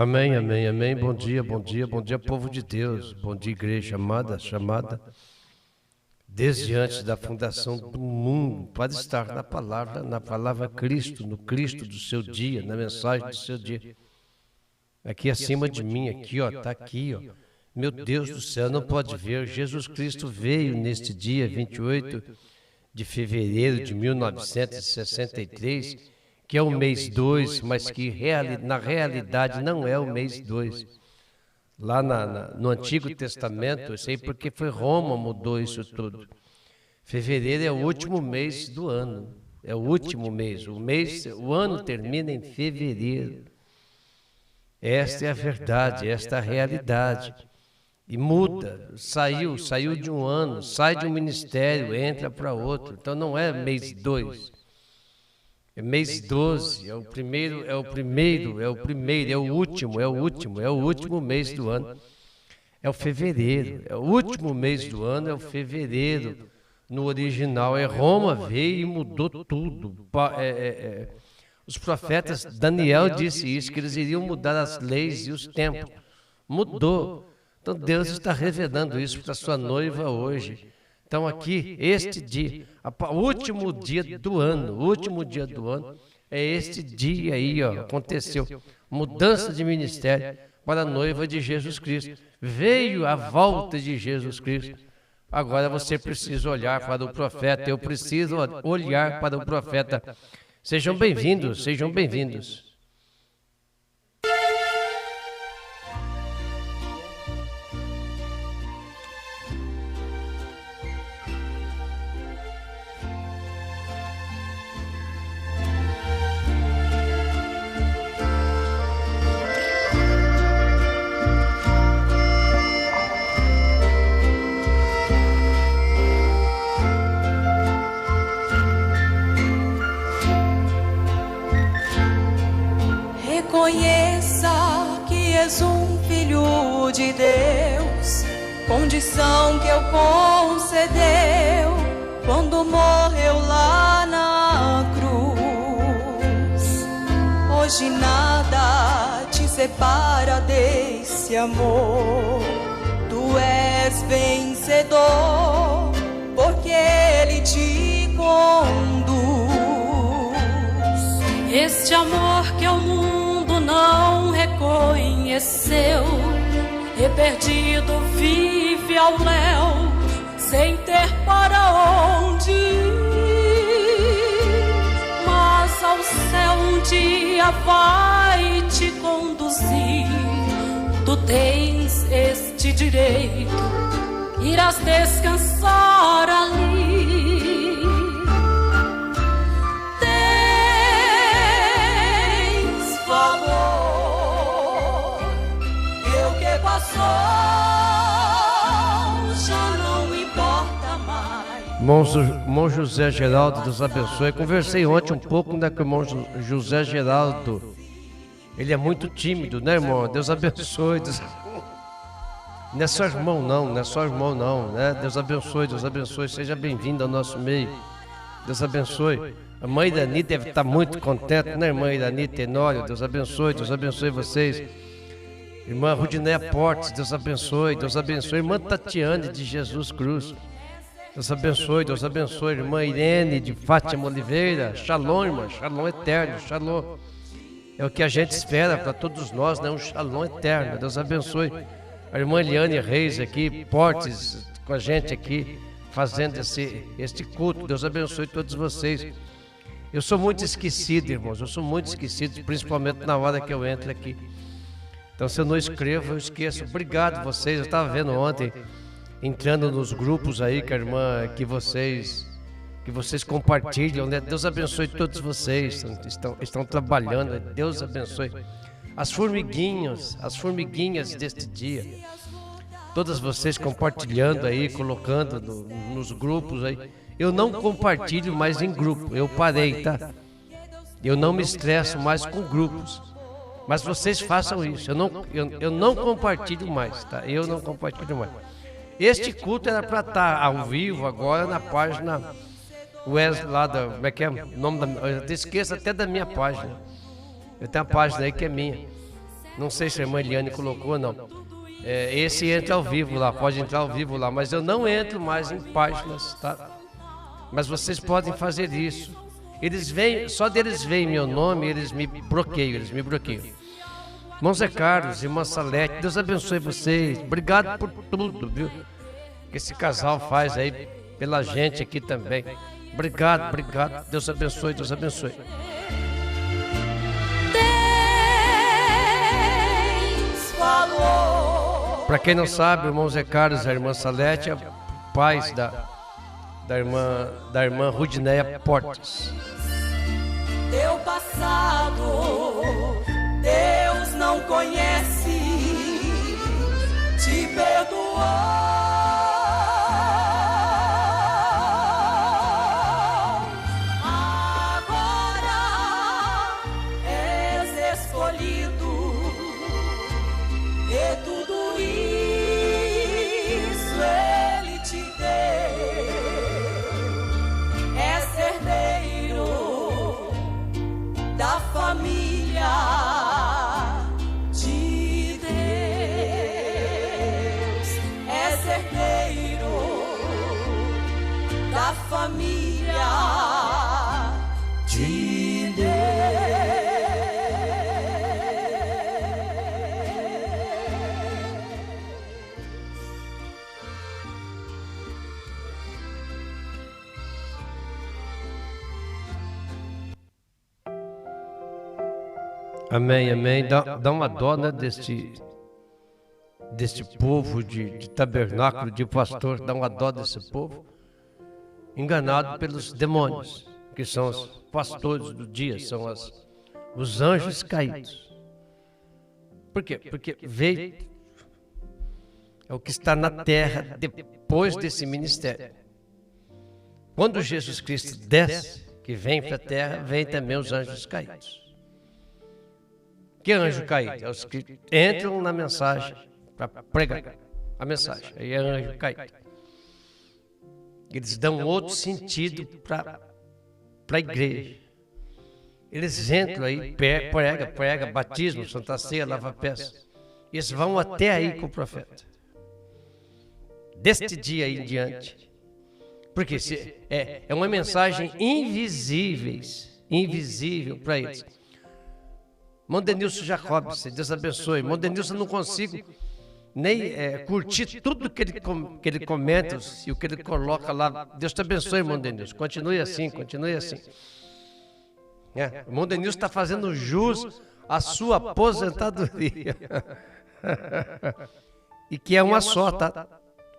Amém, amém, amém. Bom dia, bom dia, bom dia, povo de Deus. Bom dia, igreja amada, chamada desde antes da fundação do mundo para estar na palavra Cristo, no Cristo do seu dia, na mensagem do seu dia. Aqui acima de mim, aqui, ó, tá aqui, ó. Meu Deus do céu, não pode ver. Jesus Cristo veio neste dia 28 de fevereiro de 1963, que é o mês 2, mas que na realidade não é o mês 2. Lá no Antigo Testamento, eu sei porque foi Roma mudou isso tudo. Fevereiro é o último mês do ano. É o último mês. O ano termina em fevereiro. Esta é a verdade, esta é a realidade. E muda, saiu de um ano, sai de um ministério, entra para outro. Então não é mês 2. É mês 12, é o último mês do ano. É o fevereiro, é o último mês do ano, é o fevereiro. No original é Roma, veio e mudou tudo. Os profetas, Daniel disse isso, que eles iriam mudar as leis e os tempos. Mudou. Então Deus está revelando isso para a sua noiva hoje. Então aqui, este dia, o último dia do ano, é este dia aí, ó, aconteceu. Mudança de ministério para a noiva de Jesus Cristo. Veio a volta de Jesus Cristo. Agora você precisa olhar para o profeta, eu preciso olhar para o profeta. Sejam bem-vindos, sejam bem-vindos. Reconheça que és um filho de Deus, condição que eu concedeu quando morreu lá na cruz. Hoje nada te separa desse amor, tu és vencedor, porque Ele te conduz. Este amor que o mundo não reconheceu, e perdido vive ao léu, sem ter para onde ir, mas ao céu um dia vai te conduzir. Tu tens este direito, irás descansar ali. Já não importa mais. Irmão José Geraldo, Deus abençoe. Conversei ontem um pouco com o irmão José Geraldo. Ele é muito tímido, né, irmão? Deus abençoe. Não é só irmão não, né? Deus abençoe. Seja bem-vindo ao nosso meio. Deus abençoe. A mãe Irani deve estar muito contente, né, irmã Irani Tenório? Deus abençoe vocês. Irmã Rudinéia Portes, Deus abençoe. Irmã Tatiane de Jesus Cruz, Deus abençoe. Irmã Irene de Fátima Oliveira, Shalom, irmã, Shalom eterno, Shalom. É o que a gente espera para todos nós, né? Um Shalom eterno, Deus abençoe. A irmã Eliane Reis aqui, Portes, com a gente aqui, fazendo este culto, Deus abençoe todos vocês. Eu sou muito esquecido, irmãos, principalmente na hora que eu entro aqui. Então, se eu não escrevo, eu esqueço. Obrigado vocês. Eu estava vendo ontem, entrando nos grupos aí, que a irmã, que vocês compartilham, né? Deus abençoe todos vocês. Estão trabalhando. Deus abençoe. As formiguinhas deste dia. Todas vocês compartilhando aí, colocando nos grupos aí. Eu não compartilho mais em grupo. Eu parei, tá? Eu não me estresso mais com grupos. Mas vocês façam isso. Eu não compartilho mais, tá? Eu não compartilho mais. Este culto era para estar ao vivo agora na página Wesley lá da... Como é que é o nome da... Eu esqueço até da minha página. Eu tenho uma página aí que é minha. Não sei se a irmã Eliane colocou ou não. Esse entra ao vivo lá, pode entrar ao vivo lá, mas eu não entro mais em páginas, tá? Mas vocês podem fazer isso. Eles vêm, só deles veem meu nome, eles me bloqueiam, Irmão Zé Carlos, irmã Salete, Deus abençoe vocês. Obrigado por tudo, viu? Que esse casal faz aí pela gente aqui também. Obrigado. Deus abençoe. Para quem não sabe, o irmão Zé Carlos e a irmã Salete é pais da irmã Rudinéia Portes. Teu passado Deus não conhece, te perdoou. Agora és escolhido e tudo isso Ele te deu. És herdeiro da família de Deus, és herdeiro da família de Deus. Amém. Dá uma dó, né, deste povo de tabernáculo, de pastor, dá uma dó desse povo, enganado pelos demônios, que são os pastores do dia, são os anjos caídos. Por quê? Porque veio, é o que está na terra depois desse ministério. Quando Jesus Cristo desce, que vem para a terra, vem também os anjos caídos. Que anjo caído? É os que entram na mensagem para pregar a mensagem. Aí é anjo caído. Eles dão outro sentido para a igreja. Eles entram aí, prega, batismo, Santa Ceia, lava pés. Eles vão até aí com o profeta. Deste dia aí em diante. Porque é uma mensagem invisível para eles. Mondenilson Jacobs, Deus abençoe. Mondenilson, não consigo nem curtir tudo que ele comenta e o que ele coloca lá. Deus te abençoe, Mondenilson. Continue assim. O Mondenilson está fazendo jus à sua aposentadoria. E que é uma só, tá?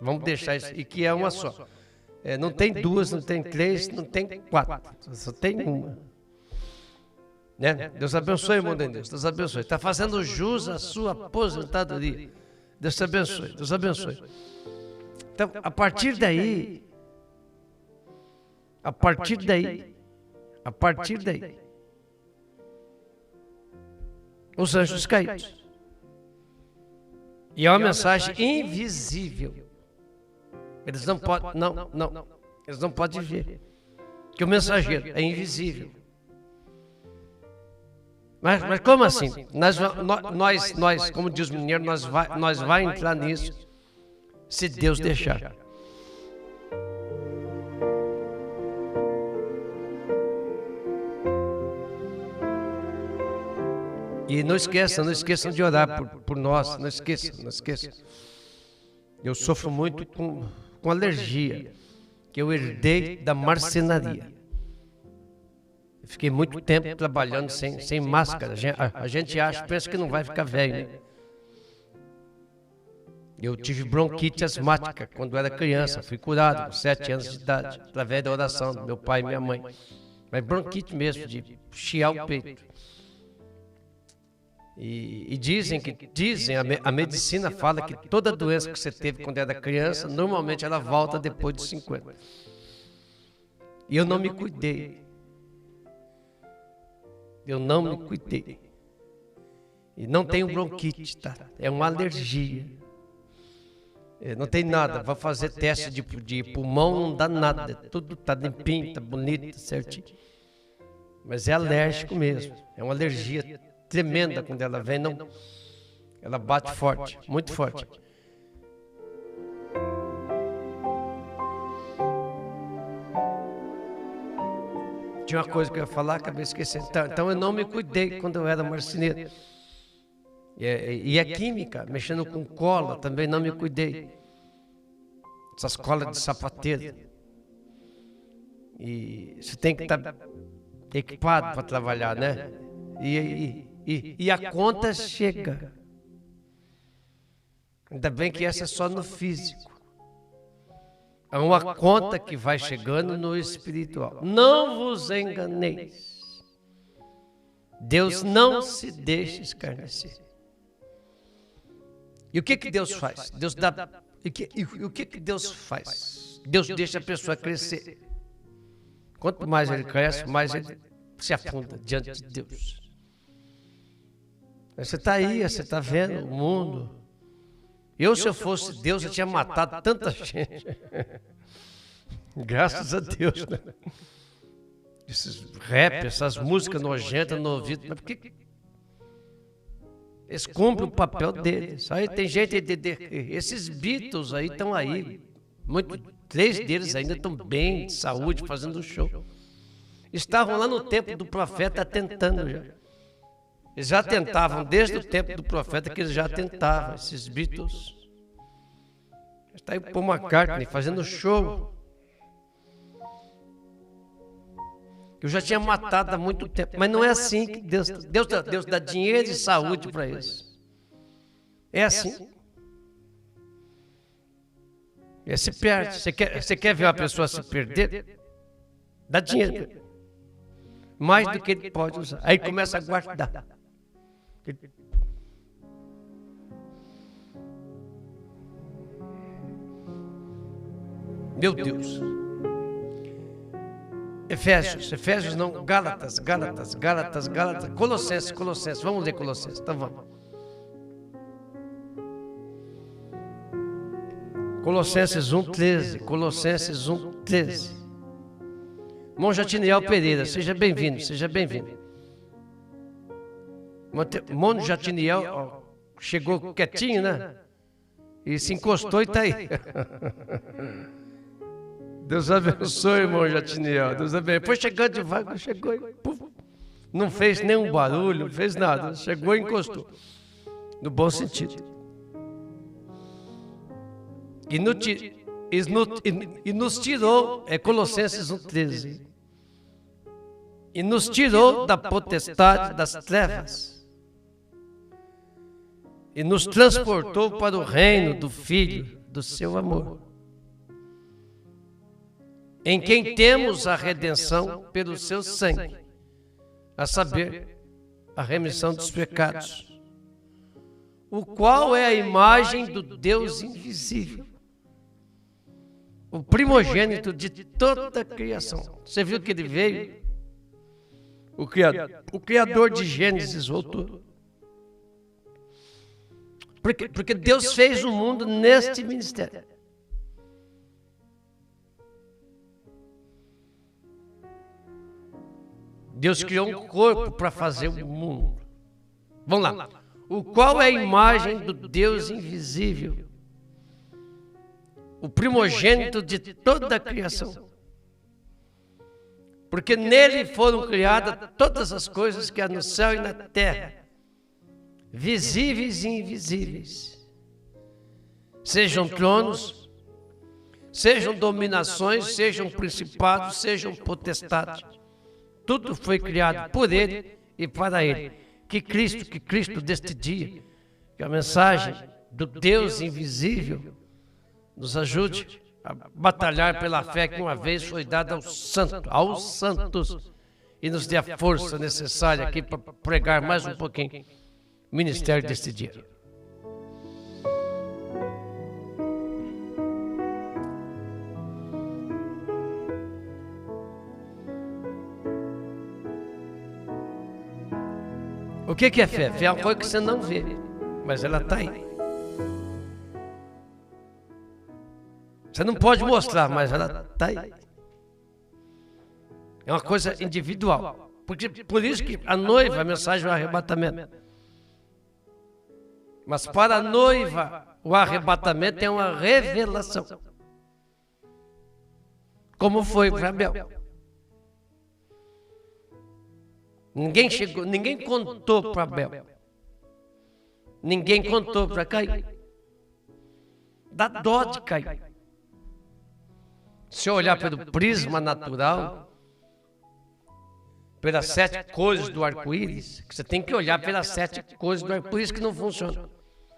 Vamos deixar isso. E que é uma só. Não tem duas, não tem três, não tem quatro. Só tem uma. Né? Deus abençoe, irmão de Deus. Deus abençoe. Está fazendo jus à sua aposentadoria. Deus te abençoe. Deus abençoe. Então, a partir daí, os anjos caídos. E é uma mensagem invisível. Eles não podem, eles não podem ver. Que o mensageiro é invisível. Mas como assim? Nós, como diz o mineiro, nós vai entrar nisso, se Deus deixar. E não esqueçam de orar por nós, não esqueçam. Eu sofro muito com alergia, que eu herdei da marcenaria. Eu fiquei muito tempo trabalhando sem máscara. A gente pensa que não vai ficar velho, né? Eu tive bronquite asmática quando era criança. Fui curado com 7 anos de idade, através da oração do meu pai e minha mãe. Mas bronquite mesmo, de chiar o peito. E dizem, a medicina fala que toda doença que você teve quando era criança, normalmente ela volta depois de 50. E eu não me cuidei. Eu não me cuidei. E não tenho bronquite, tá? É uma alergia. Não tem nada. Vou fazer teste de pulmão, não dá nada. Tudo tá limpinho, tá bonito, certinho. Mas é alérgico mesmo. É uma alergia tremenda quando ela vem. Ela bate forte, muito forte. Tinha uma coisa que eu ia falar, acabei esquecendo. Então eu não me cuidei quando eu era marceneiro. E a química, mexendo com cola, também não me cuidei. Essas colas de sapateiro. E você tem que estar equipado para trabalhar, né? E a conta chega. Ainda bem que essa é só no físico. É uma conta que vai chegando no espiritual. Não vos enganeis. Deus não se deixa escarnecer. E o que Deus faz? Deus dá. E o que Deus faz? Deus deixa a pessoa crescer. Quanto mais ele cresce, mais ele se afunda diante de Deus. Você está aí, você está vendo o mundo. Se eu fosse Deus, eu tinha matado tanta gente. Graças a Deus, né? Esses rap, essas músicas nojentas no ouvido. Mas por que eles cumprem o papel deles? Aí tem gente, esses Beatles aí estão aí. 3 deles ainda estão bem, de saúde, fazendo show. Estavam lá no tempo do profeta tentando já. Eles já tentavam, desde o tempo do profeta que eles já tentavam, esses Beatles. Está aí o Paul McCartney fazendo show. Eu já tinha matado há muito tempo, mas não é assim que Deus dá dinheiro e saúde para eles. É assim. E se perde. Você quer ver uma pessoa se perder? Dá dinheiro. Mais do que ele pode usar. Aí começa a guardar. Meu Deus. Efésios não, Gálatas, Colossenses, vamos ler Colossenses, então vamos. Colossenses 1:13. Irmão Jatiniel Pereira, seja bem-vindo. Irmão Jatiniel chegou quietinho, né? E se encostou e está aí. Deus abençoe, irmão Jatiniel. Deus abençoe. Foi chegando devagar, chegou e puf, não fez nenhum barulho, não fez nada. Chegou e encostou. No bom sentido. E nos tirou, Colossenses 1:13. E nos tirou da potestade das trevas. E nos transportou para o reino do Filho do seu amor. Em quem temos a redenção pelo seu sangue, a saber, a remissão dos pecados, o qual é a imagem do Deus invisível, o primogênito de toda a criação. Você viu que ele veio? O Criador de Gênesis voltou. Porque Deus fez o mundo neste ministério. Deus criou um corpo para fazer o mundo. Vamos lá. O qual é a imagem do Deus invisível, o primogênito de toda a criação. Porque nele foram criadas todas as coisas que há no céu e na terra, visíveis e invisíveis. Sejam tronos, sejam dominações, sejam principados, sejam potestades. Tudo foi criado por ele e para ele. Que Cristo deste dia, que a mensagem do Deus invisível nos ajude a batalhar pela fé que uma vez foi dada aos santos, e nos dê a força necessária aqui para pregar mais um pouquinho o ministério deste dia. O que é fé? Fé é uma coisa que você não vê, mas ela está aí. Você não pode mostrar, mas ela está aí. É uma coisa individual. Por isso que a noiva, a mensagem do arrebatamento. Mas para a noiva, o arrebatamento é uma revelação. Como foi para Abel. Ninguém contou para Abel. Ninguém contou para Caim. Dá dó de Caim. Se eu olhar pelo prisma natural, pelas 7 cores do arco-íris, que você tem que olhar pelas 7 cores do arco-íris que não funcionam.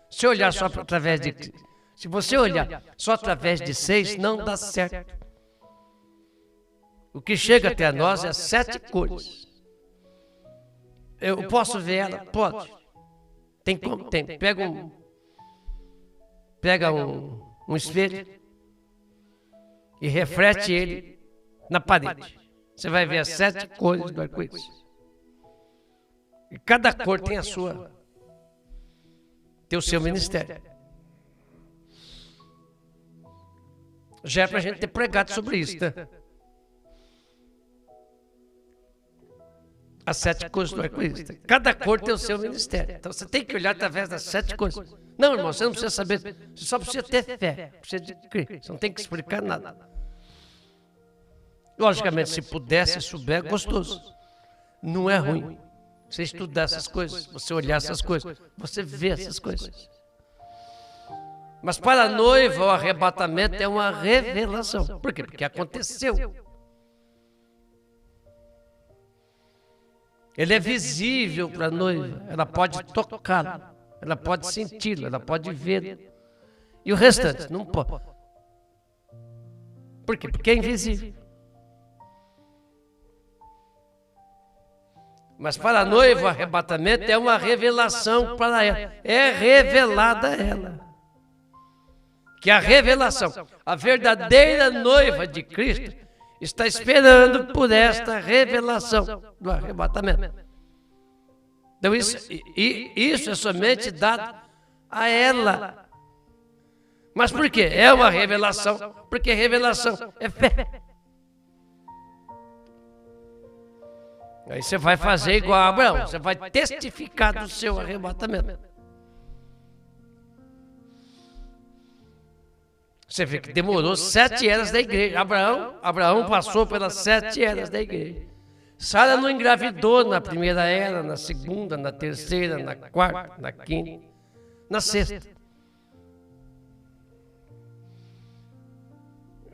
Se olhar só através de... Se você olhar só através de 6, não dá certo. O que chega até nós é 7 cores. Eu posso ver ela? Pode. Tem como? Tem. Pega um espelho e reflete ele na parede. Você vai ver as 7 cores do arco-íris. E cada cor tem tem o seu ministério. Já é para a gente ter pregado sobre isso, tá? As 7 cores do arco-íris. Cada cor tem o seu ministério. Então você tem que olhar através das 7 cores. Não, irmão, você não precisa saber. Você só precisa ter fé. Precisa crer. Você não tem que explicar nada. Logicamente, se pudesse, souber, é gostoso. Não é ruim. Você estudar essas coisas, você olhar essas coisas, você ver essas coisas. Mas para a noiva, o arrebatamento é uma revelação. Por quê? Porque aconteceu. Ele é visível para a noiva. Ela pode tocá-lo, ela pode senti-lo, ela pode vê-lo. E o restante não pode. Por quê? Porque é invisível. Mas para a noiva, o arrebatamento é uma revelação para ela. É revelada a ela. Que a revelação, a verdadeira noiva de Cristo, está esperando por esta revelação do arrebatamento. Então isso é somente dado a ela. Mas por quê? É uma revelação, porque revelação é fé. Aí você vai fazer igual a Abraão, você vai testificar do seu arrebatamento. Você vê que demorou 7 eras da igreja. Abraão passou pelas 7 eras da igreja. Sara não engravidou na primeira era, na segunda, na terceira, na quarta, na quinta, na sexta.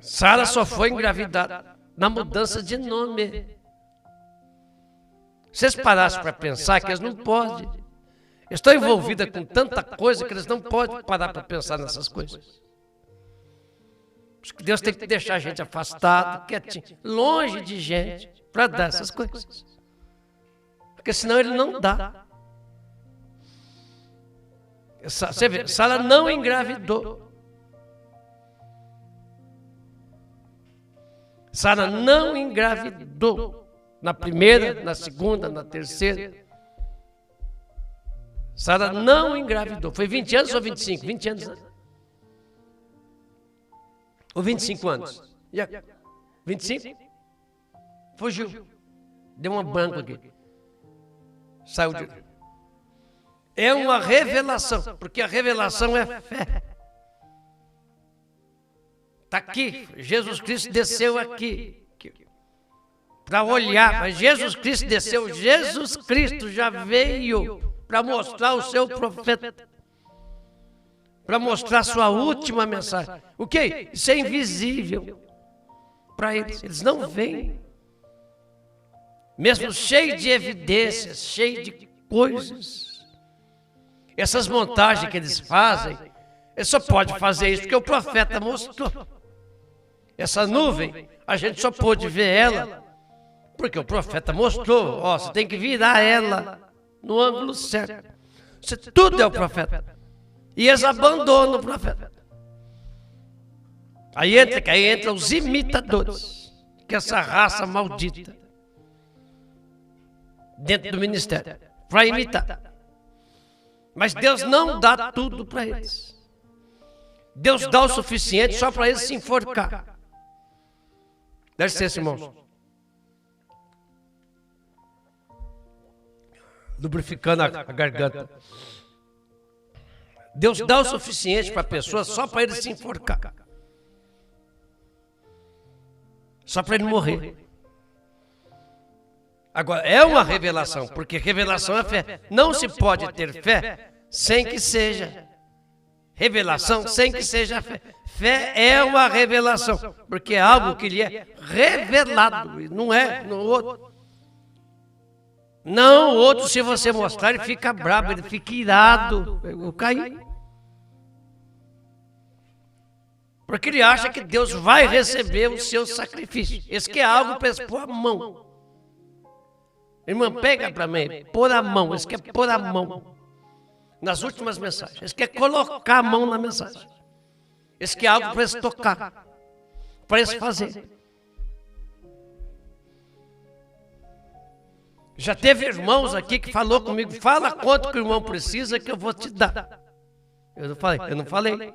Sara só foi engravidada na mudança de nome. Se eles parassem para pensar que eles não podem. Estão envolvidas com tanta coisa que eles não podem parar para pensar nessas coisas. Acho que Deus tem que deixar a gente afastado, quietinho, longe de gente, para dar essas coisas. Porque senão Ele não dá. Você vê, Sara não engravidou. Sara não engravidou. Na primeira, na segunda, na terceira. Sara não engravidou. Foi 20 anos ou 25? 20 anos. Ou 25 anos? 25? Fugiu. Deu uma banca aqui. Saiu de... É uma revelação, porque a revelação é fé. Está aqui. Jesus Cristo desceu aqui. Para olhar, mas Jesus Cristo desceu, Jesus Cristo já veio para mostrar o seu profeta, para mostrar sua última mensagem. O quê? Isso é invisível para eles, eles não veem. Mesmo cheio de evidências, cheio de coisas. Essas montagens que eles fazem, eles só podem fazer isso porque o profeta mostrou. Essa nuvem, a gente só pôde ver ela porque o profeta mostrou, ó, você tem que virar ela no ângulo certo. Isso tudo é o profeta. E eles abandonam o profeta. Aí entra os imitadores, que é essa raça maldita, dentro do ministério, para imitar. Mas Deus não dá tudo para eles. Deus dá o suficiente só para eles se enforcar. Dá licença, irmãos. Lubrificando a garganta. Deus dá o suficiente para a pessoa só para ele se enforcar. Só para ele morrer. Agora, é uma revelação, porque revelação é fé. Não se pode ter fé sem que seja revelação, sem que seja fé. Fé é uma revelação, porque é algo que lhe é revelado, não é no outro. Não, o outro, se você mostrar, ele fica bravo, ele fica irado. Eu caí. Porque ele acha que Deus vai receber o seu sacrifício. Esse que é algo para expor a mão. Irmã, pega para mim, pôr a mão. Esse que é pôr a mão. Nas últimas mensagens. Esse que é colocar a mão na mensagem. Esse que é algo para se tocar. Para se fazer. Já teve irmãos aqui que falou comigo, fala quanto que o irmão precisa que eu vou te dar. Eu não falei.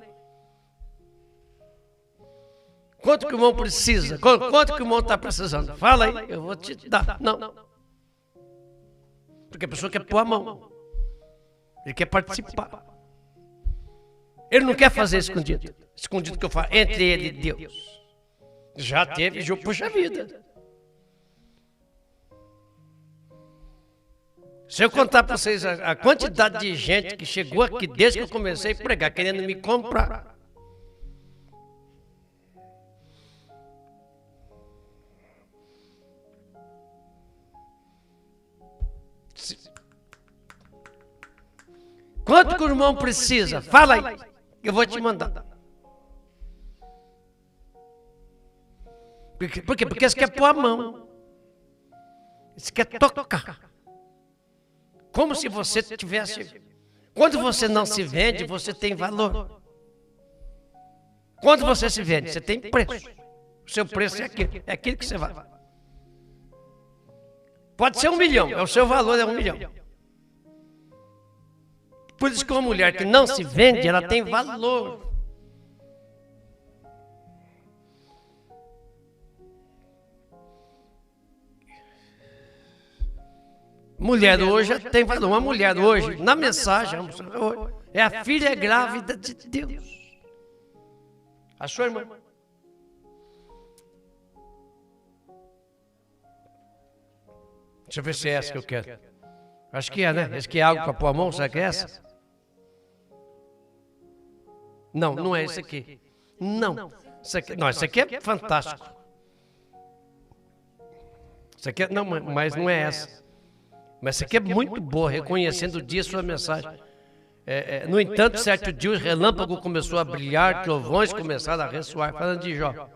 Quanto que o irmão precisa? Quanto que o irmão está precisando? Fala aí, eu vou te dar. Não. Porque a pessoa quer pôr a mão. Ele quer participar. Ele não quer fazer escondido. Escondido que eu falo, entre ele e Deus. Já teve, puxa vida. Se eu contar para vocês a quantidade de gente que chegou aqui desde que eu comecei a pregar, querendo me comprar. Quanto que o irmão precisa? Fala aí, eu vou te mandar. Por quê? Porque você quer pôr a mão. Você quer tocar. Como se você tivesse... Quando você não se vende, você tem valor. Quando você se vende, você tem preço. O seu preço é aquilo que você vai. Pode ser 1 milhão, o seu valor é 1 milhão. Por isso que uma mulher que não se vende, ela tem valor. Mulher hoje tem valor. Uma mulher hoje, na mensagem, é a filha grávida de Deus. A sua irmã. Deixa eu ver se é essa que eu quero. Acho que é, né? Esse que é algo para pôr a mão, será que é essa? Não, não é esse aqui. Não. Isso aqui é fantástico. Isso aqui é, não, mas não é essa. Mas essa aqui é muito boa, reconhecendo o dia sua mensagem. No entanto, certo dia o relâmpago começou a brilhar, trovões começaram a ressoar, falando de Jó.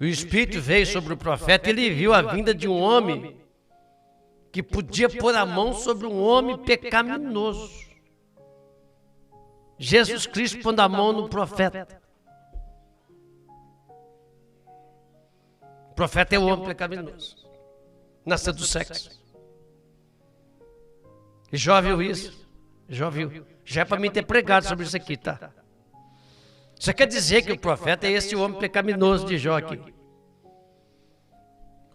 O Espírito veio sobre o profeta e ele viu a vinda de um homem que podia pôr a mão sobre um homem pecaminoso. Jesus Cristo pondo a mão no profeta. O profeta é o homem pecaminoso. Nasceu do sexo. E Jó viu isso. Jó viu. Já é para mim ter pregado sobre isso aqui, tá? Isso quer dizer que o profeta é esse homem pecaminoso de Jó aqui.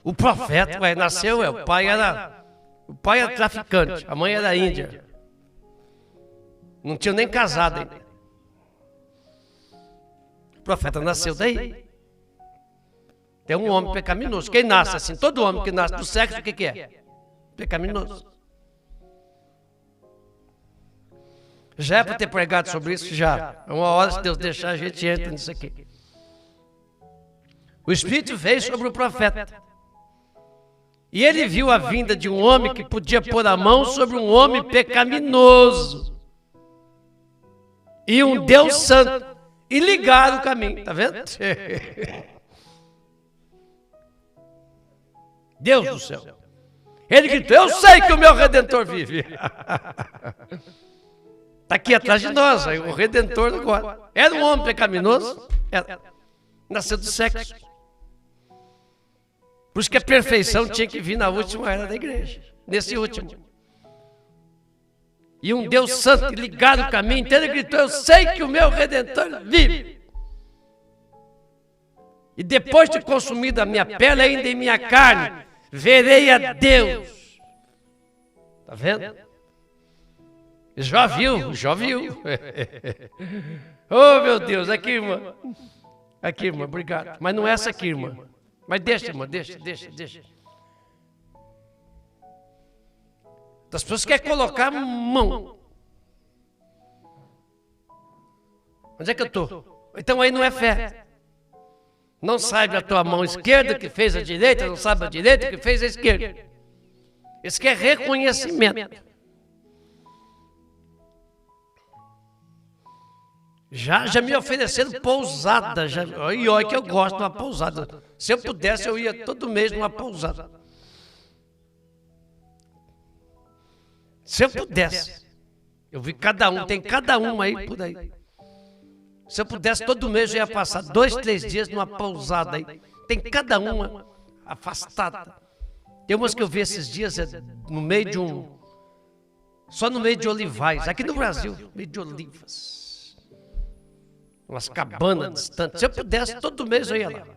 O profeta, nasceu, o pai era traficante, a mãe era índia. Não tinha nem casado ainda. O profeta nasceu daí. É um homem pecaminoso. Quem nasce assim, todo homem que nasce do sexo, o que é? Pecaminoso. Já é para ter pregado sobre isso? Já. É uma hora, se Deus deixar, a gente entra nisso aqui. O Espírito veio sobre o profeta. E ele viu a vinda de um homem que podia pôr a mão sobre um homem pecaminoso. E um Deus santo. E ligar o caminho. Está vendo? Deus do céu. Ele gritou, eu sei que o meu Redentor vive. Está aqui atrás de nós, o Redentor agora. Era um homem pecaminoso, nasceu do sexo. Por isso que a perfeição tinha que vir na última era da igreja, nesse último. E um Deus santo ligado o caminho inteiro, ele gritou, eu sei que o meu Redentor vive. E depois de consumido a minha pele, ainda em minha carne, verei a Deus. Está vendo? Já viu, já viu. Oh, meu Deus, aqui, irmã. Aqui, irmã, obrigado. Mas não é essa aqui, irmã. Mas deixa, irmã, deixa. As pessoas querem colocar a mão. Onde é que eu estou? Então aí não é fé. Não sabe a tua mão esquerda que fez a direita, não sabe a direita que fez a esquerda. Isso que é reconhecimento. Já me ofereceram pousada. E olha que eu gosto de uma pousada. Se eu pudesse, eu ia todo mês numa pousada. Se eu pudesse. Eu vi cada um, tem cada um aí por aí. Se eu pudesse, todo mês eu ia passar 2, 3 dias numa pousada aí. Tem cada uma afastada. Tem umas que eu vi esses dias no meio de só no meio de olivais. Aqui no Brasil, no meio de olivas. Umas cabanas distantes. Se eu pudesse, todo mês eu ia lá.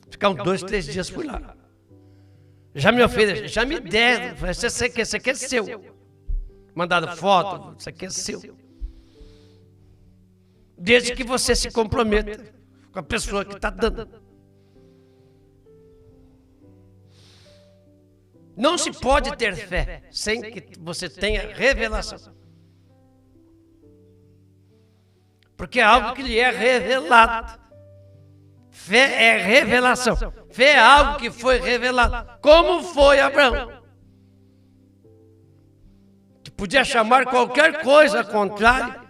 Ficar uns 2, 3 dias por lá. Já me ofereceram, já me deram. Isso aqui é seu. Mandaram foto, isso aqui é seu. Desde que você se comprometa com a pessoa que está dando. Não se pode ter fé sem que você tenha revelação. Porque é algo que lhe é revelado. Fé é revelação. Fé é algo que foi revelado. Como foi Abraão? Que podia chamar qualquer coisa contrária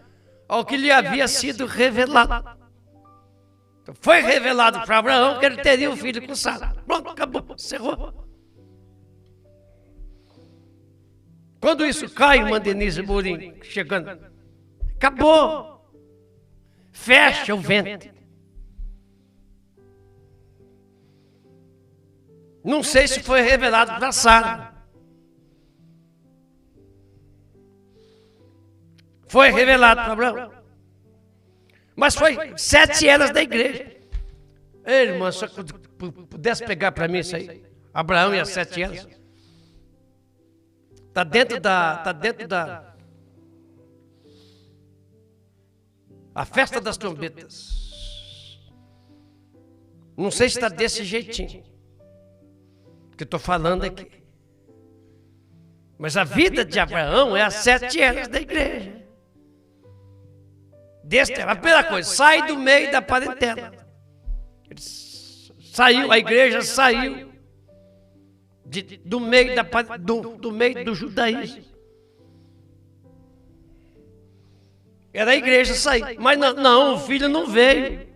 ao que lhe havia sido revelado. Então, foi revelado para Abraão que ele teria um filho com Sara. Pronto, acabou, encerrou. Quando isso cai, irmã Denise Mourinho, chegando, acabou. Fecha o ventre. Não sei se foi revelado para Sara. Foi revelado para Abraão. Mas foi 7 eras da igreja. Ei, irmã, se eu pudesse pegar para mim isso aí. Abraão e as 7 eras. Está dentro da a festa das trombetas. Não sei se está desse jeitinho que eu estou falando aqui. Mas a vida de Abraão é as 7 eras da igreja. A primeira coisa, sai do meio da parentela. Saiu, a igreja saiu do meio do judaísmo. Era a igreja sair. Mas não, o filho não veio.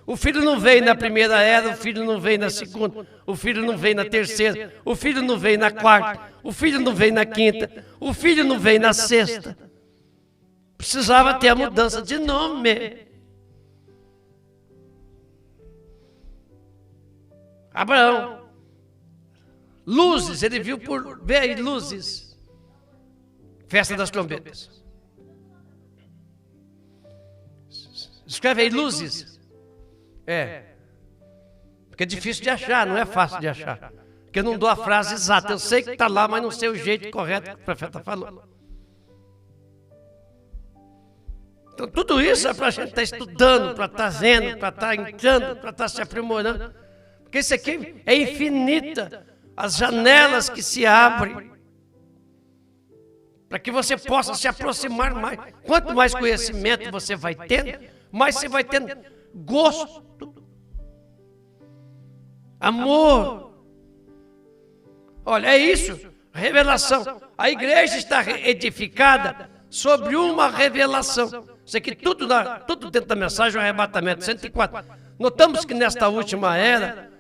O filho não veio na primeira era, o filho não veio na segunda, o filho não veio na terceira, o filho não veio na quarta, o filho não veio na quinta, o filho não veio na sexta. Precisava ter a mudança de nome. Abraão. Luzes, ele viu vê aí, luzes. Festa das trombetas. Escreve aí, luzes. Porque é difícil de achar, não é fácil de achar. Porque eu não dou a frase exata. Eu sei que está lá, mas não sei o jeito correto que o profeta falou. Então, tudo isso é para a gente estar estudando, para estar vendo, para estar entrando, para estar se aprimorando. Porque isso aqui é infinita. As janelas que se abrem. Para que você possa se aproximar mais. Quanto mais conhecimento você vai tendo, mais você vai tendo gosto. Amor. Olha, é isso. Revelação. A igreja está edificada sobre uma revelação. Isso aqui tudo dentro da mensagem, o arrebatamento 104. Notamos que nesta última era,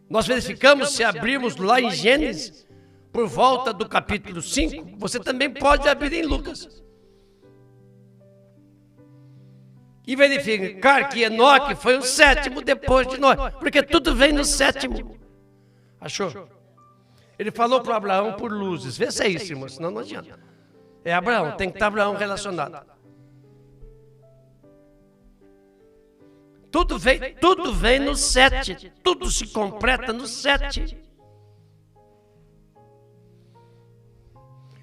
nós verificamos, se abrirmos lá em Gênesis, por volta do capítulo 5, você também pode abrir em Lucas. E verificar que Enoque foi o 7º depois de nós, porque tudo vem no 7º. Achou? Ele falou para Abraão por luzes. Vê se é isso, irmão, senão não adianta. É Abraão, tem que estar Abraão relacionado. Tudo vem no 7. Tudo se completa no 7.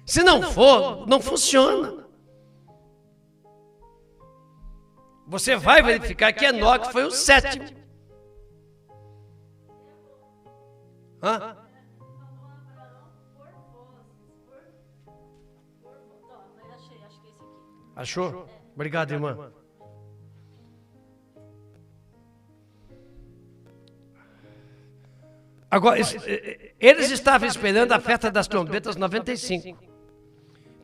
Se não for, não funciona. Você vai verificar que Enoque foi o 7º. Hã? Achou? Obrigado, irmã. Agora, eles estavam esperando a festa das trombetas 95.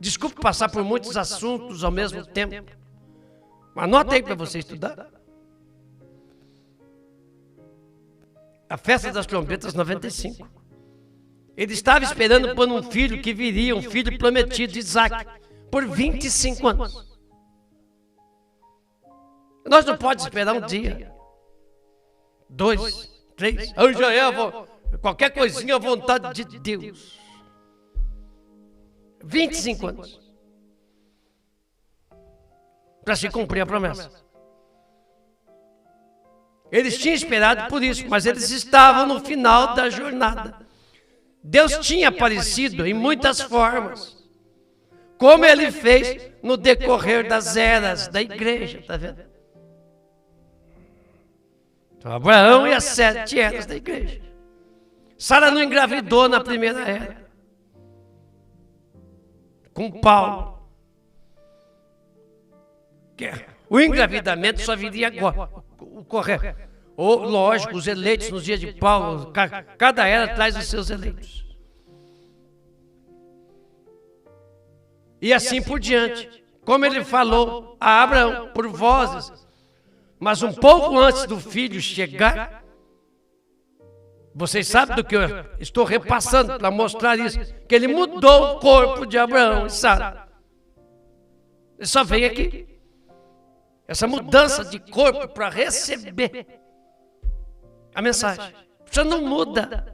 Desculpe passar por muitos assuntos ao mesmo tempo. Anota aí para você estudar. A festa das trombetas 95. Ele estava esperando por um filho que viria, um filho prometido, Isaac, por 25 anos. Nós não podemos esperar um dia, 2, 3, eu já qualquer coisinha à vontade de Deus. 25 anos. Para se cumprir a promessa. Eles tinham esperado por isso, mas eles estavam no final da jornada. Deus tinha aparecido em muitas formas, como Ele fez no decorrer das eras da igreja, está vendo? Então, Abraão e as 7 eras da igreja. Sara não engravidou na primeira era, com Paulo. O engravidamento só viria agora, o correto. Ou, lógico, os eleitos nos dias de Paulo, cada era traz os seus eleitos. E assim por diante, como ele falou a Abraão, por vozes, mas um pouco antes do filho chegar, vocês sabem do que eu estou repassando para mostrar isso, que ele mudou o corpo de Abraão e Sara. Ele só veio aqui. Essa mudança de corpo para receber a mensagem. Você não muda.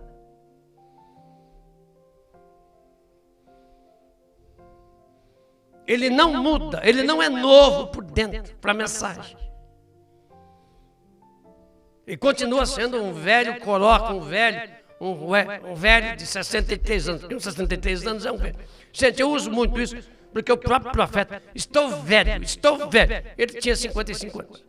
Ele não muda, ele não é novo por dentro para a mensagem. Ele continua sendo um velho coroca, um velho de 63 anos. Porque 63 anos é um velho. Gente, eu uso muito isso, porque o próprio profeta, estou velho. Ele tinha 55 anos.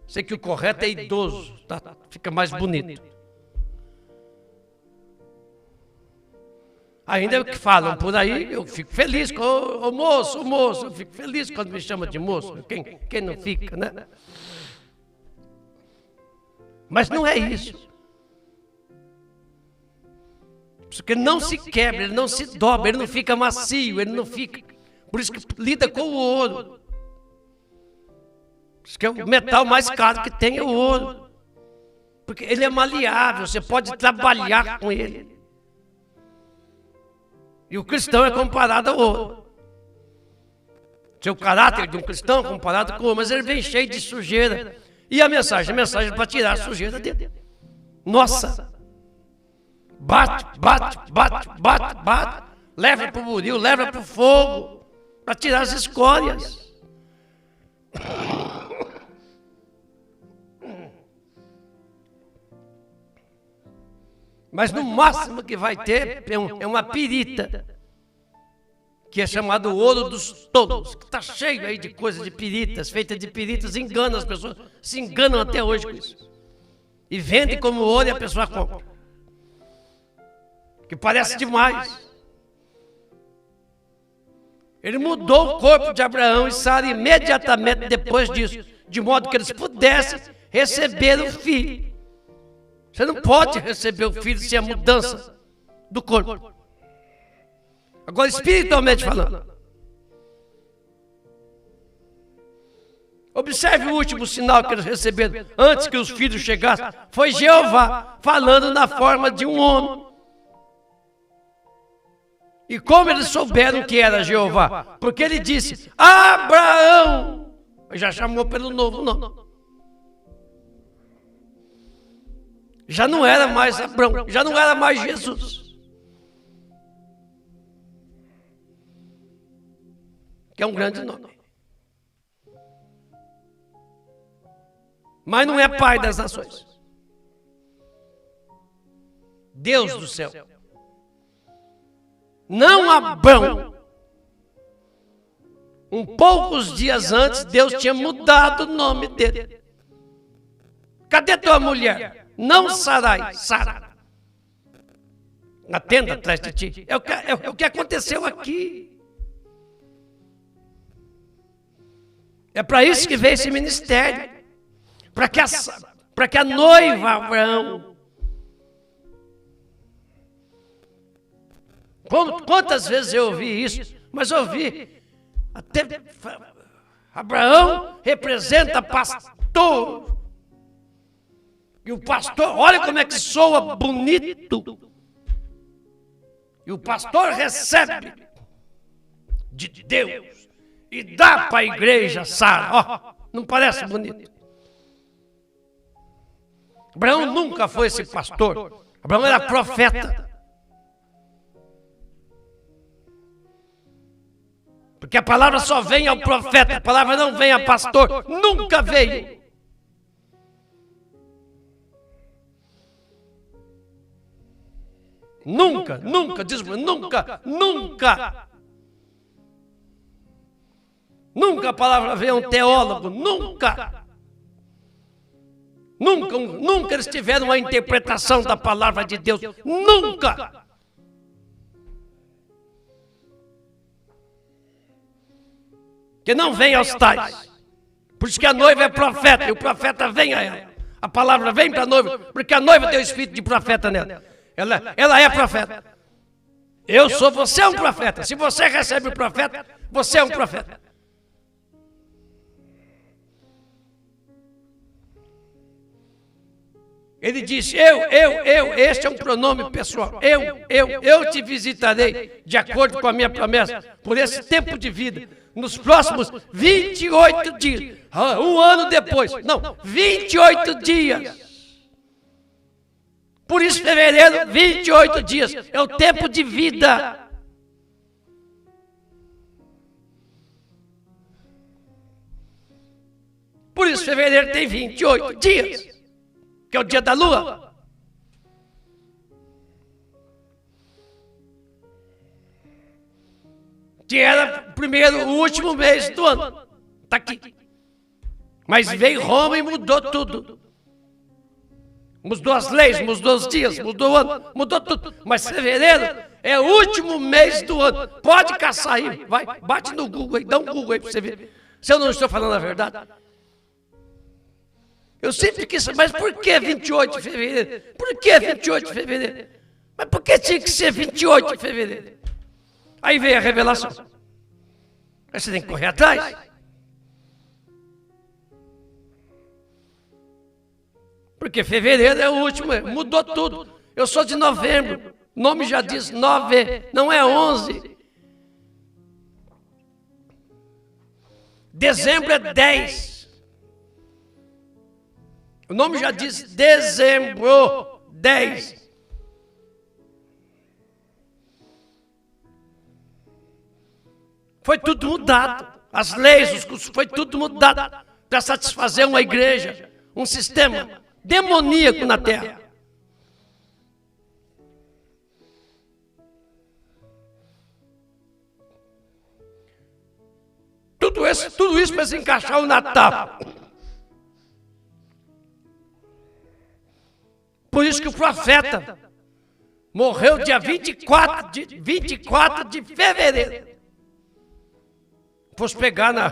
Sei que o correto é idoso, tá? Fica mais bonito. Ainda que falam por aí, eu fico feliz com o moço, eu fico feliz quando me chama de moço. Quem não fica, né? Mas não é isso. Porque ele não se quebra, ele não se dobra, ele não fica macio, ele não fica. Por isso que lida com o ouro. Por isso que é o metal mais caro que tem é o ouro. Porque ele é maleável, você pode trabalhar com ele. E o cristão é comparado ao ouro. Seu caráter de um cristão é comparado com o ouro, mas ele vem cheio de sujeira. E a mensagem? A mensagem é para tirar a sujeira dele. Nossa! Bate. Leva para o buril, leva para o fogo, para tirar as escórias. Mas no máximo que vai ter é uma pirita, que é chamado ouro dos tolos, que está cheio aí de coisas de piritas, feita de piritas, engana as pessoas, se enganam até hoje com isso. E vende como ouro e a pessoa compra. Que parece demais. Ele mudou o corpo de Abraão e Sara imediatamente depois disso, de modo que eles pudessem receber o filho. Você não pode receber o filho sem a mudança do corpo. Agora, espiritualmente falando. Observe o último sinal que eles receberam antes que os filhos chegassem. Foi Jeová falando na forma de um homem. E como eles souberam que era Jeová? Porque ele disse, Abraão. Já chamou pelo novo nome. Já não era mais Abraão, já não era mais Jesus. Que é um grande nome. Mas não é pai das nações. Deus do céu. Não Abrão. Poucos dias antes, Deus tinha mudado o nome dele. Cadê tua mulher? Não Sarai, Sara. Na tenda atrás de ti. É o que aconteceu aqui. É para isso que veio esse ministério. Para que a noiva Abraão. Quantas vezes eu ouvi isso? Mas eu ouvi. Até Abraão representa pastor. E o pastor, olha como é que soa bonito. E o pastor recebe de Deus e dá para a igreja Sara. Não parece bonito? Abraão nunca foi esse pastor. Abraão era profeta. Porque a palavra só vem ao profeta, a palavra não vem a pastor. Nunca veio. Nunca, diz nunca. Nunca a palavra veio a um teólogo, nunca. Nunca eles tiveram uma interpretação da palavra de Deus, nunca. Que não vem aos tais. Por isso que a noiva é profeta, e o profeta vem a ela. A palavra vem para a noiva, porque a noiva tem o espírito de profeta nela. Ela é profeta. Você é um profeta. Se você recebe o profeta, você é um profeta. Ele disse, este é um pronome pessoal. Eu te visitarei de acordo com a minha promessa, por esse tempo de vida, nos próximos 28 dias. Um ano depois. Não, 28 dias. Por isso, fevereiro, 28 dias. É o tempo de vida. Por isso, fevereiro tem 28 dias. Que é o dia da lua. Que era o último mês do ano. Está aqui. Mas veio Roma e mudou tudo. Mudou as leis, mudou os dias, mudou o ano, mudou tudo. Mas fevereiro é o último mês do ano. Pode caçar aí, vai, bate no Google aí, dá um Google aí para você ver. Se eu não estou falando a verdade. Eu sempre quis saber, mas por que 28 de fevereiro? Por que 28 de fevereiro? Mas por que tinha que ser 28 de fevereiro? Aí veio a revelação. Aí você tem que correr atrás. Porque fevereiro é o último, mudou tudo. Eu sou de novembro, o nome já diz 9, não é 11. Dezembro é 10. O nome já diz dezembro, 10. Foi tudo mudado. As leis, os cursos, foi tudo mudado para satisfazer uma igreja, um sistema demoníaco na terra. Tudo isso para se encaixar o Natal. Por isso que o profeta morreu dia 24 de fevereiro. Fosse pegar na...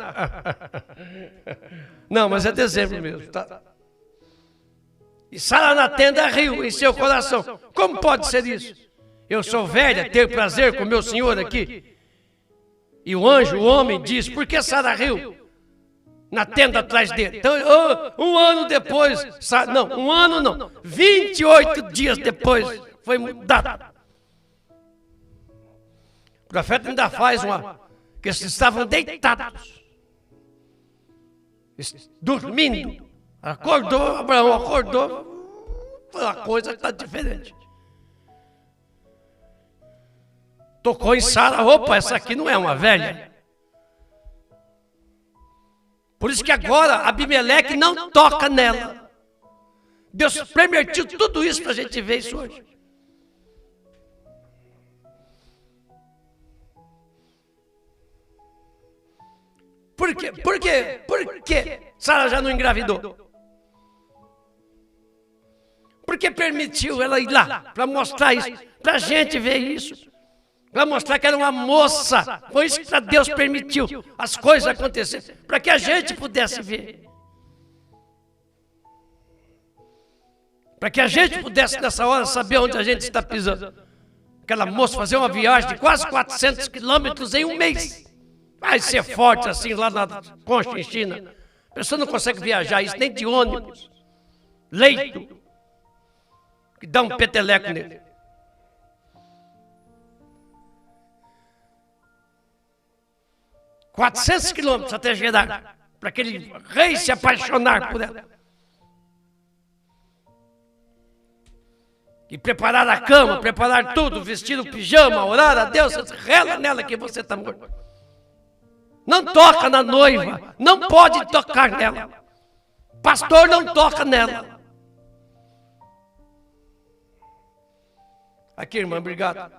Não, mas é dezembro mesmo, tá? E Sara na tenda riu em seu coração. Como pode ser isso? Eu sou velha, tenho prazer com meu senhor aqui. E o anjo, o homem, diz, por que Sara riu? Na tenda atrás dele. Então, um ano depois, não, um ano não, 28 dias depois, foi mudado. O profeta ainda faz que eles estavam deitados, dormindo. Acordou, Abraão acordou, foi uma coisa que está diferente. Tocou em Sara, opa, essa aqui não é uma velha. Por isso que agora Abimeleque não toca nela. Deus permitiu tudo isso para a gente ver isso hoje. Por quê? Por quê? Por quê Sara já não engravidou? Por que permitiu ela ir lá para mostrar isso? Para a gente ver isso. Para mostrar que era uma moça. Foi isso que Deus permitiu as coisas acontecerem. Para que a gente pudesse ver. Para que a gente pudesse nessa hora saber onde a gente está pisando. Aquela moça fazer uma viagem de quase 400 quilômetros em um mês. Vai ser forte assim lá na Conchinchina. A pessoa não consegue viajar isso nem de ônibus. Leito. Que dá um peteleco nele. $400 quilômetros até Gerar. Para aquele rei se apaixonar por ela. E preparar a cama, preparar tudo, vestir o pijama, orar a Deus, rela nela que você está morto. Não toca na noiva, não pode tocar nela. Pastor não toca nela. Aqui, irmã, obrigado.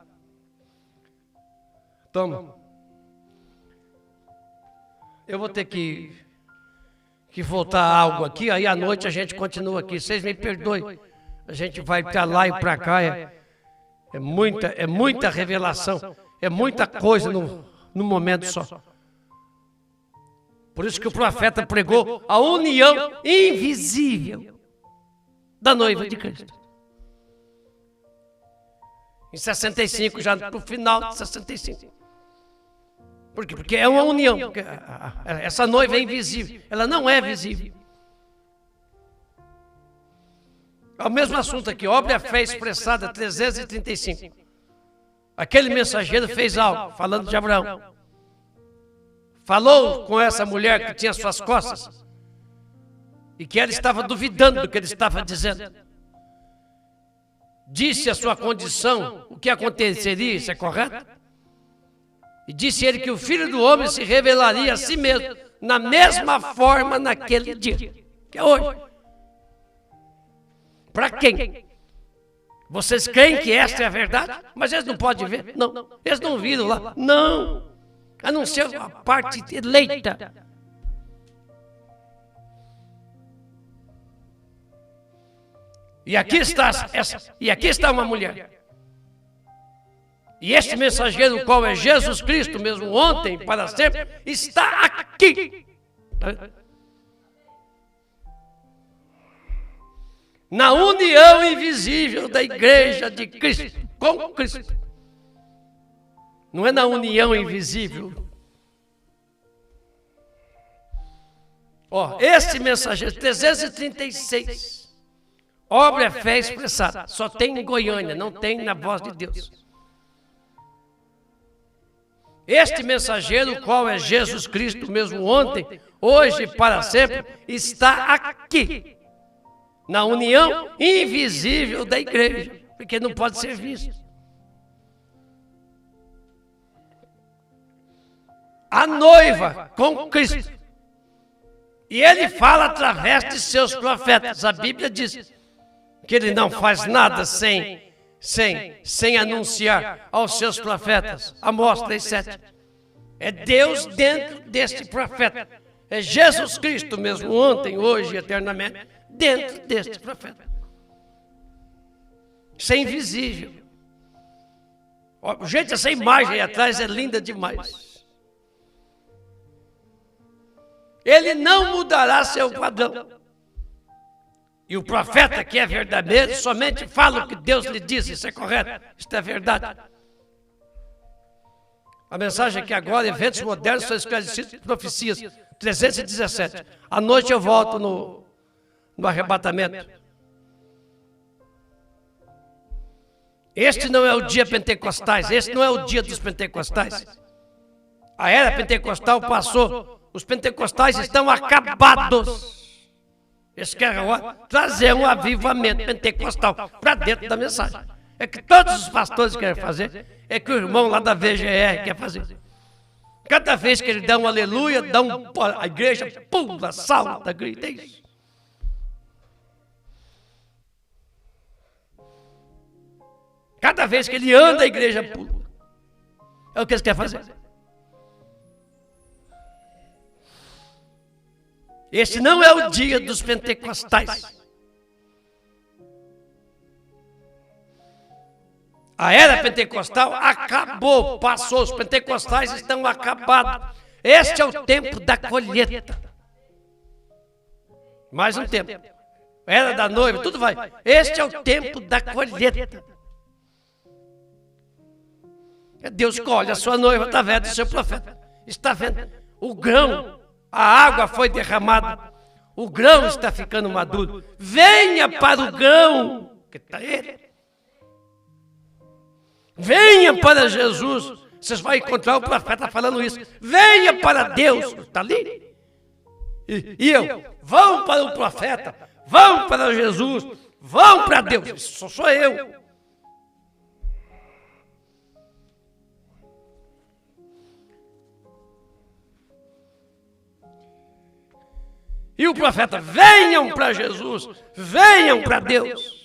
Toma. Eu vou ter que voltar algo aqui, aí à noite a gente continua aqui. Vocês me perdoem. A gente vai para lá e para cá, é muita revelação, é muita coisa no momento só. Por isso que o profeta pregou a união invisível da noiva de Cristo. Em 65, já no final de 65. Por quê? Porque é uma união. Essa noiva é invisível, ela não é visível. É o mesmo assunto aqui, obra e fé expressada, 335. Aquele mensageiro fez algo, falando de Abraão. Falou com essa mulher que tinha suas costas e que ela estava duvidando do que ele estava dizendo. Disse a sua condição, o que aconteceria, isso é correto? E disse ele que o Filho do Homem se revelaria a si mesmo, na mesma forma naquele dia, que é hoje. Para quem? Vocês creem que esta é a verdade? Mas eles não podem ver? Não. Eles não viram lá? Não. A não ser a parte eleita. E aqui está uma mulher. E este mensageiro, o qual é Jesus Cristo, mesmo ontem, para sempre, está aqui. Na união invisível da igreja de Cristo, com Cristo. Não é na união invisível. Este mensageiro, 336, obra é fé expressada, só tem em Goiânia, não tem na Voz de Deus. Este mensageiro, qual é Jesus Cristo, mesmo ontem, hoje e para sempre, está aqui. Na união invisível da igreja, porque não pode ser visto. A noiva com Cristo. E ele fala através de seus profetas. A Bíblia diz que ele não faz nada sem anunciar aos seus profetas. Amós 3:7. É Deus dentro deste profeta. É Jesus Cristo mesmo, ontem, hoje e eternamente, dentro deste profeta. Isso é invisível. Gente, essa imagem aí atrás é linda demais. Ele não mudará seu padrão. E o profeta que é verdadeiro somente fala o que Deus lhe diz. Isso é correto, isso é verdade. A mensagem aqui agora, eventos modernos são esclarecidos, profecias, 317. À noite eu volto no arrebatamento. Este não é o dia pentecostais, este não é o dia dos pentecostais. A era pentecostal passou, os pentecostais estão acabados. Eles querem trazer um avivamento pentecostal para dentro da mensagem. É que todos os pastores querem fazer, é que o irmão lá da VGR quer fazer. Cada vez que ele dá um aleluia, a igreja pula, salta, grita, é isso. Cada vez que ele anda, a igreja pula. É o que eles querem fazer. Este não é o dia dos pentecostais. A era pentecostal acabou, passou, os pentecostais estão acabados. Este é o tempo da colheita. Mais um tempo. Era da noiva, tudo vai. Este é o tempo da colheita. É Deus que olha a sua noiva, está vendo o seu profeta. Está vendo o grão, a água foi derramada. O grão está ficando maduro. Venha para o grão, que está ele. Venha para Jesus. Vocês vão encontrar o profeta falando isso. Venha para Deus. Está ali. E eu, vão para o profeta. Vão para Jesus. Vão para Deus. Isso sou eu. E o profeta, venham para Jesus. Venham para Deus.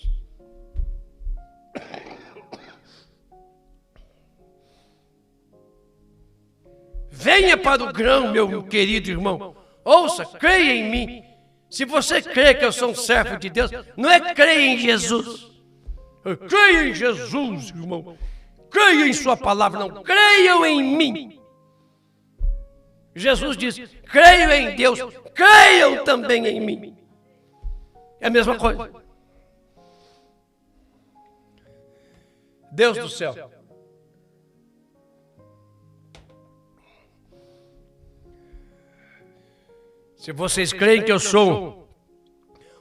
Venha para o grão, meu querido irmão. Ouça, creia em mim. Se você crê que eu sou um servo de Deus, não é creia em Jesus. Creia em Jesus, irmão. Creia em sua palavra, não. Creiam em mim. Jesus disse, creio em Deus, creiam também em mim. É a mesma coisa. Deus do céu. Se vocês creem que eu sou,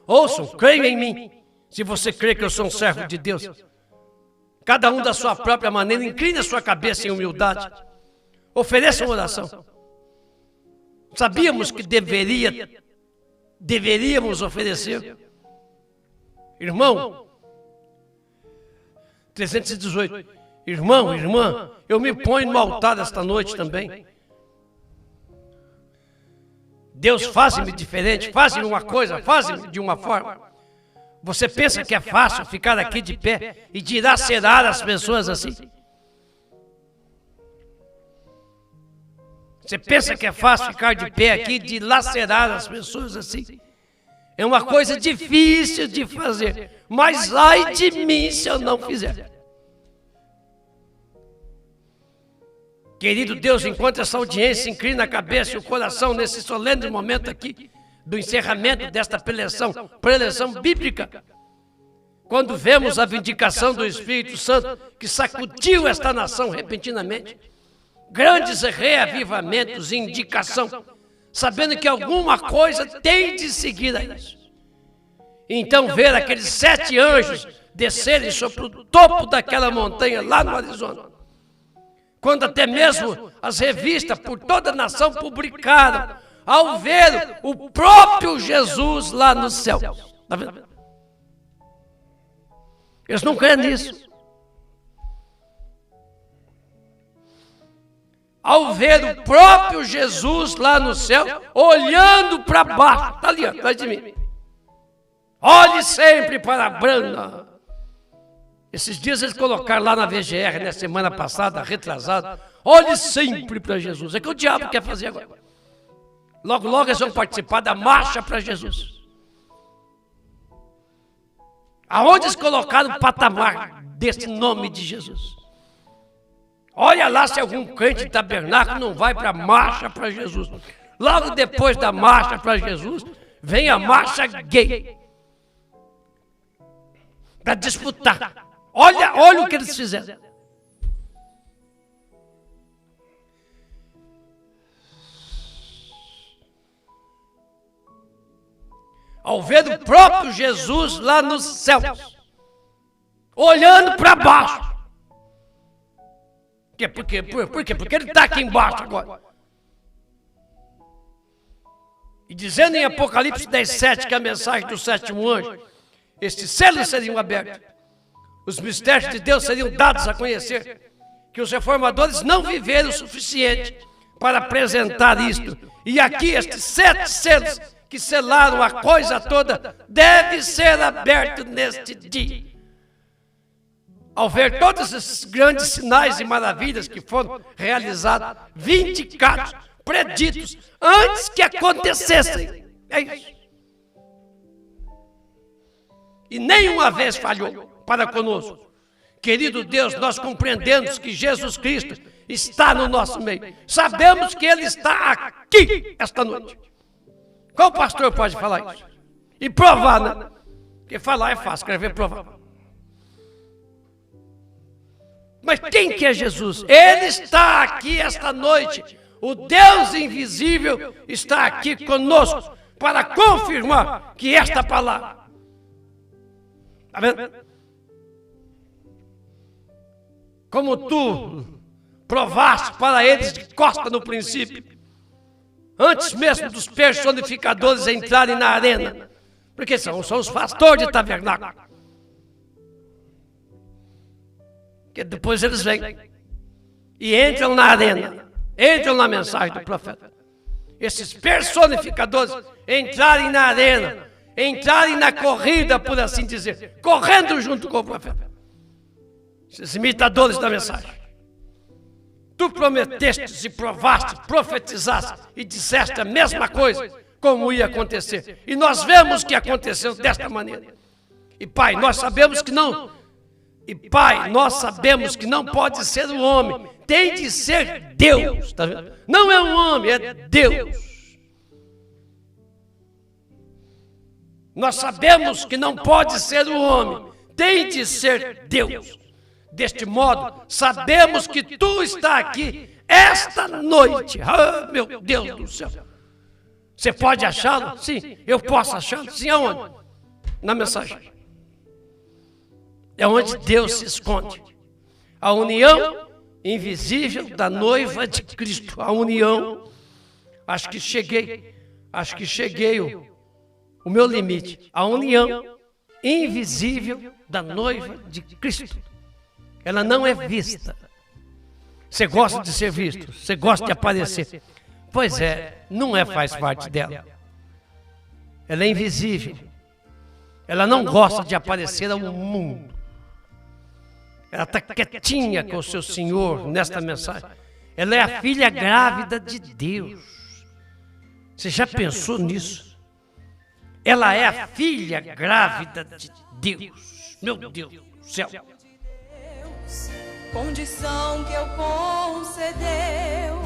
ouçam, creiam em mim. Se você crê que eu sou um servo de Deus, cada um da sua própria maneira, incline a sua cabeça em humildade. Ofereça uma oração. Sabíamos que deveríamos oferecer. Irmão, 318. Irmão, irmã, eu me ponho no altar esta noite também. Deus, faça-me diferente, faça-me uma coisa, faça-me de uma forma. Você pensa que é fácil ficar aqui de pé e dilacerar as pessoas assim? Você pensa que é fácil ficar de pé aqui e dilacerar as pessoas assim? É uma coisa difícil de fazer, mas ai de mim se eu não fizer. Querido Deus, enquanto essa audiência inclina a cabeça e o coração nesse solene momento aqui, do encerramento desta preleção bíblica, quando vemos a vindicação do Espírito Santo que sacudiu esta nação repentinamente, grandes reavivamentos e indicação, sabendo que alguma coisa tem de seguir a isso. Então ver aqueles 7 anjos descerem sobre o topo daquela montanha lá no Arizona, quando até mesmo as revistas por toda a nação publicaram, ao ver o próprio Jesus lá no céu. Está vendo? Eles não creem nisso. Ao ver o próprio Jesus lá no céu, olhando para baixo, está ali, atrás de mim. Olhe sempre para a Brana. Esses dias eles colocaram lá na VGR, na semana passada, retrasada, olhe sempre para Jesus. É que o diabo quer fazer agora. Logo, logo eles vão participar da marcha para Jesus. Aonde eles colocaram o patamar desse nome de Jesus? Olha lá se algum crente de tabernáculo não vai para a marcha para Jesus. Logo depois da marcha para Jesus, vem a marcha gay. Para disputar. Olha o que eles fizeram. Ao ver o próprio Jesus lá nos céus, olhando para baixo. Por quê? Porque ele está aqui embaixo agora. E dizendo em Apocalipse 10:7, que é a mensagem do 7º anjo, estes selos seriam abertos. Os mistérios de Deus seriam dados a conhecer, que os reformadores não viveram o suficiente para apresentar isto. E aqui estes 7 selos que selaram a coisa toda deve ser aberto neste dia. Ao ver todos esses grandes sinais e maravilhas que foram realizados, vindicados, preditos, antes que acontecessem. É isso. E nenhuma vez falhou para conosco. Querido Deus, nós compreendemos que Jesus Cristo está no nosso meio. Sabemos que Ele está aqui esta noite. Qual pastor pode falar isso? E provar, né? Porque falar é fácil, escrever provar. Mas quem que é Jesus? Ele está aqui esta noite. O Deus invisível está aqui conosco para confirmar que esta palavra. Está vendo? Como tu provaste para eles de costa no princípio, antes mesmo dos personificadores entrarem na arena, porque são os pastores de tabernáculo, que depois eles vêm e entram na arena, entram na mensagem do profeta. Esses personificadores entrarem na arena, entrarem na corrida, por assim dizer, correndo junto com o profeta. Esses imitadores da mensagem. Tu prometeste e provaste, profetizaste e disseste a mesma coisa, como ia acontecer. E nós vemos que aconteceu desta maneira. E Pai, nós sabemos que não. E Pai, nós sabemos que não pode ser o homem. Tem de ser Deus. Tá vendo? Não é um homem, é Deus. Nós sabemos que não pode ser o homem. Tem de ser Deus. Deste modo, sabemos que tu está aqui esta noite. Ah, meu Deus do céu. Você pode achá-lo? Sim. Eu posso achá-lo? Sim. Aonde? Na mensagem. É onde Deus se esconde. A união invisível da noiva de Cristo. A união. Acho que cheguei o meu limite. A união invisível da noiva de Cristo. Ela não é vista. Você gosta de ser visto, você gosta de aparecer. Pois é, não faz parte dela. Ela é invisível. Ela não gosta de aparecer ao mundo. Ela está quietinha com o seu Senhor nesta mensagem. Ela é a filha grávida de Deus. Você já pensou nisso? Ela é a filha grávida de Deus. Meu Deus do céu. Condição que eu concedeu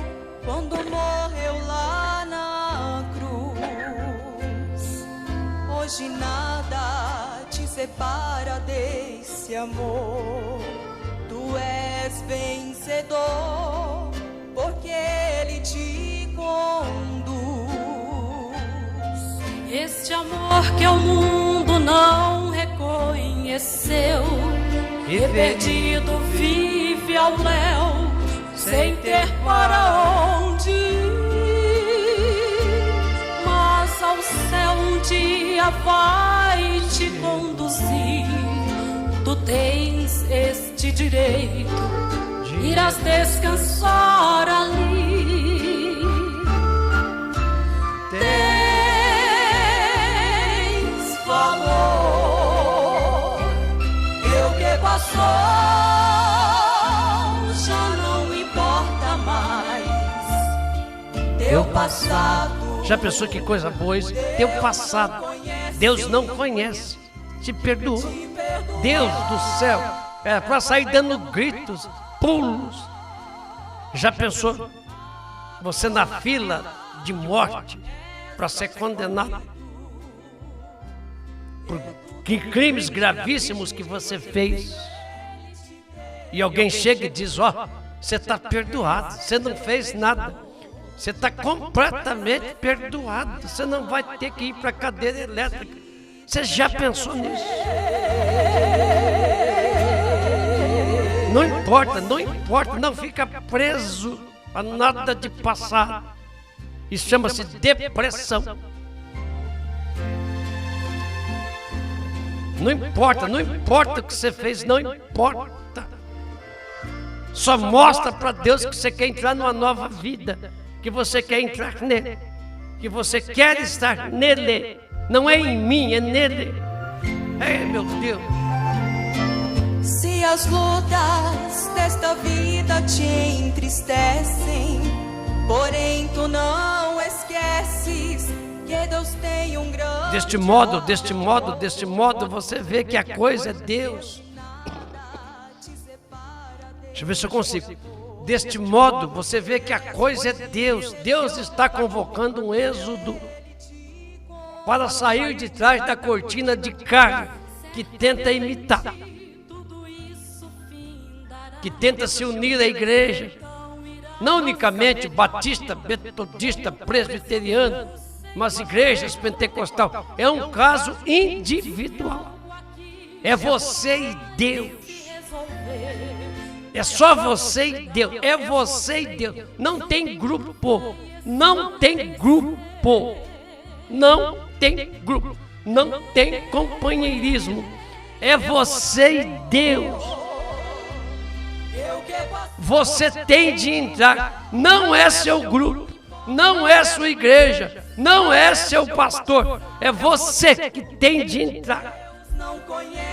quando morreu lá na cruz. Hoje nada te separa desse amor. Tu és vencedor, porque Ele te conduz. Este amor que o mundo não reconheceu, e perdido vive ao léu, sem ter para onde ir. Mas ao céu um dia vai te conduzir. Tu tens este direito, irás descansar ali. Tens valor, eu que passou já não importa mais. Teu passado. Já pensou que coisa boa isso? Teu passado. Deus não conhece. Te perdoa. Deus do céu. É para sair dando gritos, pulos. Já pensou? Você na fila de morte para ser condenado por crimes gravíssimos que você fez. E alguém chega e diz: ó, você está perdoado, você não fez nada. Você está completamente perdoado. Você não vai ter que ir para a cadeira elétrica. Você já pensou nisso? Não importa, não fica preso a nada de passado. Isso chama-se depressão. Não importa o que você fez, não importa. Só mostra para Deus que você quer entrar numa nova vida, que você quer entrar nele, que você quer estar nele. Não é em mim, é nele. É, meu Deus. Se as lutas desta vida te entristecem, porém tu não esqueces Porque Deus tem um grande Deste modo, você vê que a coisa é Deus. Deixa eu ver se eu consigo. Deste modo, você vê que a coisa é Deus. Deus está convocando um êxodo para sair de trás da cortina de carne que tenta imitar, que tenta se unir à igreja, não unicamente batista, metodista, presbiteriano, mas igrejas pentecostal. É um caso individual. É você e Deus. É só você e Deus. É você e Deus. Não tem grupo. Não tem grupo. Não tem grupo. Não tem companheirismo. É você e Deus. Você tem de entrar. Não é seu grupo. Não é sua igreja. Não é seu pastor. É você que tem de entrar.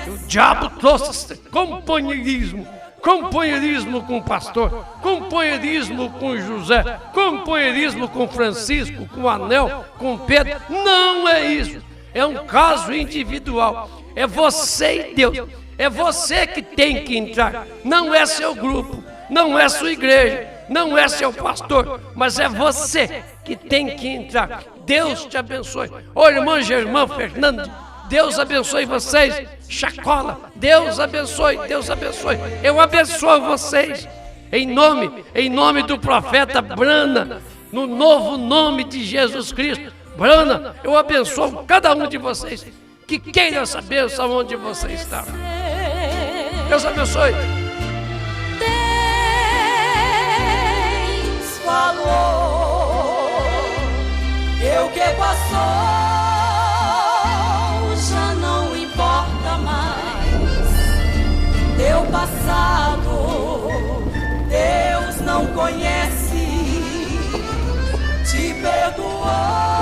O diabo trouxe companheirismo. Companheirismo com o pastor, companheirismo com José, companheirismo com Francisco, com Anel, com Pedro. Não é isso. É um caso individual. É você e Deus. É você que tem que entrar. Não é seu grupo, não é sua igreja, não é seu pastor, mas é você que tem que entrar. Deus te abençoe. Ô irmã Germã Fernandes, Deus abençoe vocês. Chacola, Deus abençoe, Deus abençoe. Eu abençoo vocês em nome do profeta Brana, no novo nome de Jesus Cristo. Brana, eu abençoo cada um de vocês que queira essa bênção onde você está. Deus abençoe. Deus falou, eu que passou. Teu passado, Deus não conhece, te perdoou.